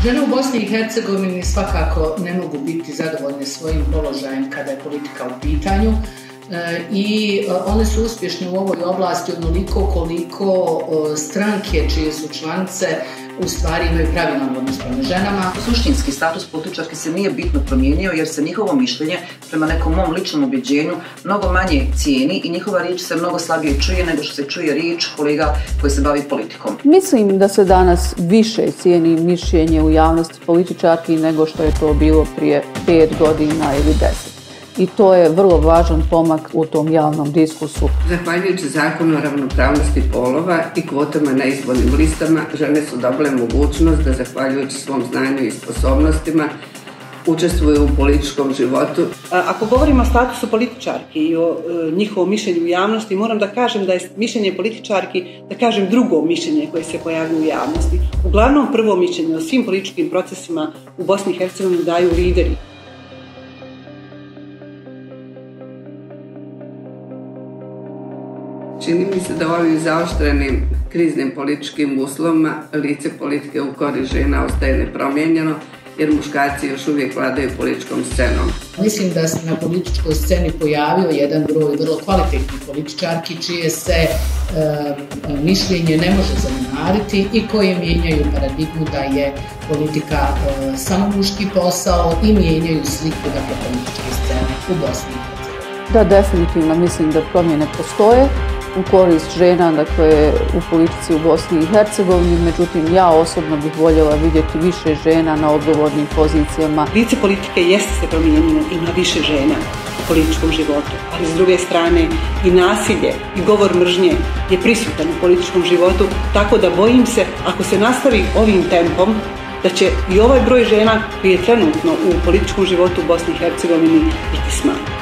Žene u Bosni i Hercegovini svakako ne mogu biti zadovoljne svojim položajem kada je politika u pitanju i one su uspješne u ovoj oblasti onoliko koliko stranke čije su članice u stvari imaju pravilan odnos prema ženama. Suštinski status političarki se nije bitno promijenio jer se njihovo mišljenje, prema nekom mom ličnom ubjeđenju, mnogo manje cijeni i njihova riječ se mnogo slabije čuje nego što se čuje riječ kolega koji se bavi politikom. Mislim da se danas više cijeni mišljenje u javnosti političarki nego što je to bilo prije 5 godina ili 10. I to je vrlo važan pomak u tom javnom diskursu. Zahvaljujući zakonu o ravnopravnosti polova i kvotama na izbornim listama, žene su dobile mogućnost da zahvaljujući svom znanju i sposobnostima učestvuju u političkom životu. Ako govorimo o statusu političarki i o njihovom mišljenju u javnosti, moram da kažem da je mišljenje političarki, da kažem drugo mišljenje koje se pojavljuje u javnosti. Uglavnom prvo mišljenje o svim političkim procesima u Bosni i Hercegovini daju lideri. Čini mi se da u ovim zaoštrenim kriznim političkim uslovima lice politike u korist žena ostaje nepromijenjeno jer muškarci još uvijek vladaju političkom scenom. Mislim da se na političkoj sceni pojavio jedan broj vrlo kvalitetnih političarki čije se mišljenje ne može zanemariti i koje mijenjaju paradigmu da je politika samo muški posao i mijenjaju sliku političke scene u Bosni i Hercegovini. Da, definitivno mislim da promjene postoje u korist žena, dakle u politici u Bosni i Hercegovini, međutim ja osobno bih voljela vidjeti više žena na odgovornim pozicijama. Lice politike jeste se promijenilo, ima više žena u političkom životu, ali s druge strane i nasilje i govor mržnje je prisutan u političkom životu, tako da bojim se ako se nastavi ovim tempom da će i ovaj broj žena koji je trenutno u političkom životu u Bosni i Hercegovini biti smanjen.